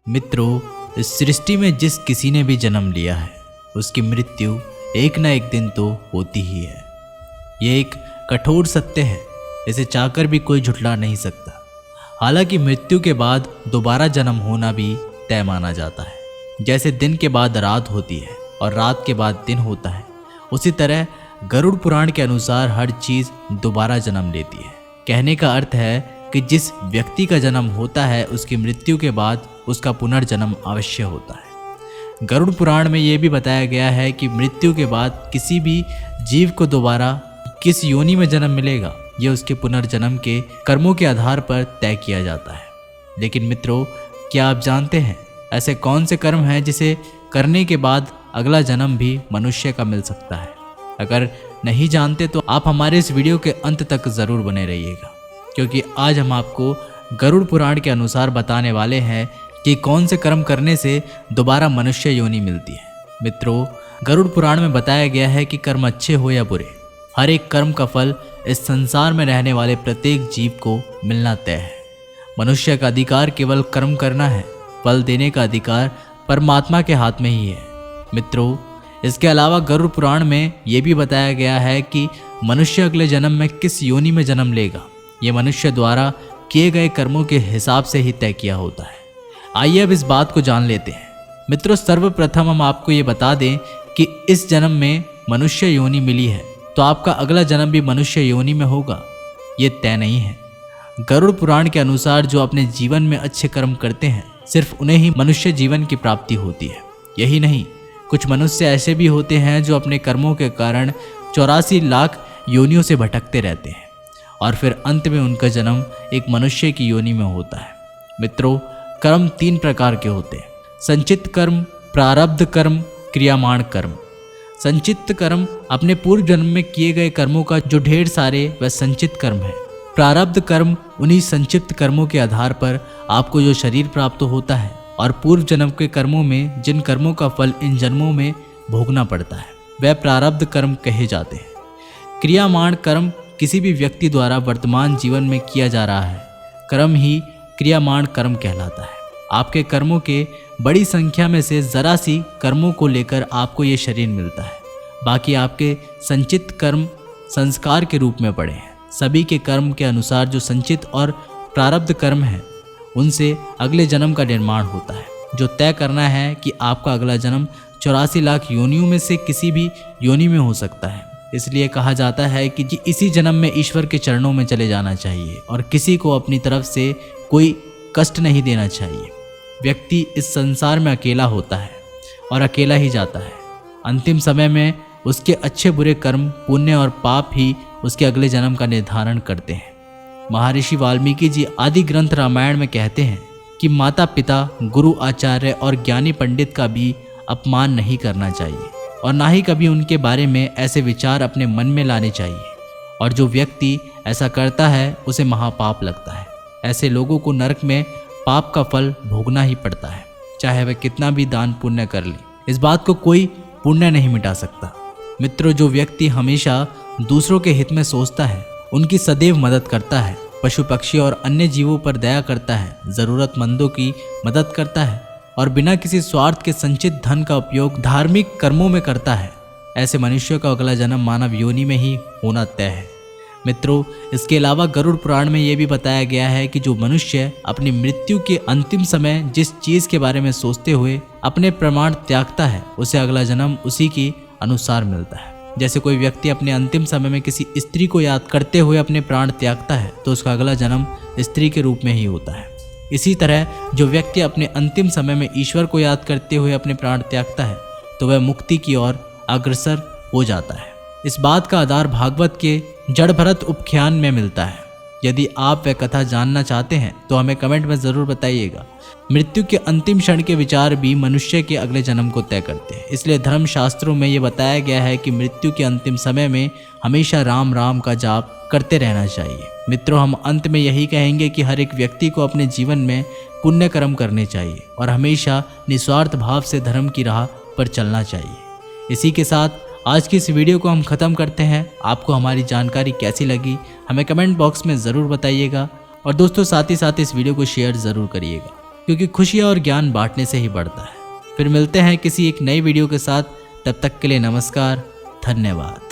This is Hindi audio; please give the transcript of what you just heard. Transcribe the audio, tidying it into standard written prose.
मित्रों, इस सृष्टि में जिस किसी ने भी जन्म लिया है उसकी मृत्यु एक न एक दिन तो होती ही है। ये एक कठोर सत्य है, इसे चाहकर भी कोई झुठला नहीं सकता। हालांकि मृत्यु के बाद दोबारा जन्म होना भी तय माना जाता है। जैसे दिन के बाद रात होती है और रात के बाद दिन होता है, उसी तरह गरुड़ पुराण के अनुसार हर चीज दोबारा जन्म लेती है। कहने का अर्थ है कि जिस व्यक्ति का जन्म होता है उसकी मृत्यु के बाद उसका पुनर्जन्म अवश्य होता है। गरुड़ पुराण में यह भी बताया गया है कि मृत्यु के बाद किसी भी जीव को दोबारा किस योनि में जन्म मिलेगा, यह उसके पुनर्जन्म के कर्मों के आधार पर तय किया जाता है। लेकिन मित्रों, क्या आप जानते हैं ऐसे कौन से कर्म हैं जिसे करने के बाद अगला जन्म भी मनुष्य का मिल सकता है? अगर नहीं जानते तो आप हमारे इस वीडियो के अंत तक ज़रूर बने रहिएगा, क्योंकि आज हम आपको गरुड़ पुराण के अनुसार बताने वाले हैं कि कौन से कर्म करने से दोबारा मनुष्य योनि मिलती है। मित्रों, गरुड़ पुराण में बताया गया है कि कर्म अच्छे हो या बुरे, हर एक कर्म का फल इस संसार में रहने वाले प्रत्येक जीव को मिलना तय है। मनुष्य का अधिकार केवल कर्म करना है, फल देने का अधिकार परमात्मा के हाथ में ही है। मित्रों, इसके अलावा गरुड़ पुराण में यह भी बताया गया है कि मनुष्य अगले जन्म में किस योनि में जन्म लेगा, ये मनुष्य द्वारा किए गए कर्मों के हिसाब से ही तय किया होता है। आइए अब इस बात को जान लेते हैं। मित्रों, सर्वप्रथम हम आपको ये बता दें कि इस जन्म में मनुष्य योनि मिली है तो आपका अगला जन्म भी मनुष्य योनि में होगा, ये तय नहीं है। गरुड़ पुराण के अनुसार जो अपने जीवन में अच्छे कर्म करते हैं, सिर्फ उन्हें ही मनुष्य जीवन की प्राप्ति होती है। यही नहीं, कुछ मनुष्य ऐसे भी होते हैं जो अपने कर्मों के कारण 84 लाख योनियों से भटकते रहते हैं और फिर अंत में उनका जन्म एक मनुष्य की योनि में होता है। मित्रों, कर्म 3 प्रकार के होते हैं: संचित कर्म, प्रारब्ध कर्म, क्रियामाण कर्म। संचित कर्म अपने पूर्व जन्म में किए गए कर्मों का जो ढेर सारे वह संचित कर्म है। प्रारब्ध कर्म उन्हीं संचित कर्मों के आधार पर आपको जो शरीर प्राप्त होता है और पूर्व जन्म के कर्मों में जिन कर्मों का फल इन जन्मों में भोगना पड़ता है, वह प्रारब्ध कर्म कहे जाते हैं। क्रियामाण कर्म किसी भी व्यक्ति द्वारा वर्तमान जीवन में किया जा रहा है कर्म ही क्रियामाण कर्म कहलाता है। आपके कर्मों के बड़ी संख्या में से जरा सी कर्मों को लेकर आपको ये शरीर मिलता है। बाकी आपके संचित कर्म संस्कार के रूप में पड़े हैं। सभी के कर्म के अनुसार जो संचित और प्रारब्ध कर्म है, उनसे अगले जन्म का निर्माण होता है। जो तय करना है कि आपका अगला जन्म 84 लाख योनियों में से किसी भी योनि में हो सकता है। इसलिए कहा जाता है कि इसी जन्म में ईश्वर के चरणों में चले जाना चाहिए और किसी को अपनी तरफ से कोई कष्ट नहीं देना चाहिए। व्यक्ति इस संसार में अकेला होता है और अकेला ही जाता है। अंतिम समय में उसके अच्छे बुरे कर्म, पुण्य और पाप ही उसके अगले जन्म का निर्धारण करते हैं। महर्षि वाल्मीकि जी आदि ग्रंथ रामायण में कहते हैं कि माता पिता, गुरु, आचार्य और ज्ञानी पंडित का भी अपमान नहीं करना चाहिए और ना ही कभी उनके बारे में ऐसे विचार अपने मन में लाने चाहिए। और जो व्यक्ति ऐसा करता है उसे महापाप लगता है। ऐसे लोगों को नरक में पाप का फल भोगना ही पड़ता है, चाहे वह कितना भी दान पुण्य कर ले। इस बात को कोई पुण्य नहीं मिटा सकता। मित्रों, जो व्यक्ति हमेशा दूसरों के हित में सोचता है, उनकी सदैव मदद करता है, पशु पक्षी और अन्य जीवों पर दया करता है, ज़रूरतमंदों की मदद करता है और बिना किसी स्वार्थ के संचित धन का उपयोग धार्मिक कर्मों में करता है, ऐसे मनुष्यों का अगला जन्म मानव योनि में ही होना तय है। मित्रों, इसके अलावा गरुड़ पुराण में यह भी बताया गया है कि जो मनुष्य अपनी मृत्यु के अंतिम समय जिस चीज़ के बारे में सोचते हुए अपने प्रमाण त्यागता है, उसे अगला जन्म उसी के अनुसार मिलता है। जैसे कोई व्यक्ति अपने अंतिम समय में किसी स्त्री को याद करते हुए अपने प्राण त्यागता है तो उसका अगला जन्म स्त्री के रूप में ही होता है। इसी तरह जो व्यक्ति अपने अंतिम समय में ईश्वर को याद करते हुए अपने प्राण त्यागता है तो वह मुक्ति की ओर अग्रसर हो जाता है। इस बात का आधार भागवत के जड़ भरत उपख्यान में मिलता है। यदि आप वह कथा जानना चाहते हैं तो हमें कमेंट में ज़रूर बताइएगा। मृत्यु के अंतिम क्षण के विचार भी मनुष्य के अगले जन्म को तय करते हैं। इसलिए धर्मशास्त्रों में ये बताया गया है कि मृत्यु के अंतिम समय में हमेशा राम राम का जाप करते रहना चाहिए। मित्रों, हम अंत में यही कहेंगे कि हर एक व्यक्ति को अपने जीवन में पुण्य कर्म करने चाहिए और हमेशा निस्वार्थ भाव से धर्म की राह पर चलना चाहिए। इसी के साथ आज की इस वीडियो को हम ख़त्म करते हैं। आपको हमारी जानकारी कैसी लगी हमें कमेंट बॉक्स में ज़रूर बताइएगा और दोस्तों साथ ही साथ इस वीडियो को शेयर ज़रूर करिएगा। क्योंकि खुशियाँ और ज्ञान बांटने से ही बढ़ता है। फिर मिलते हैं किसी एक नई वीडियो के साथ, तब तक के लिए नमस्कार, धन्यवाद।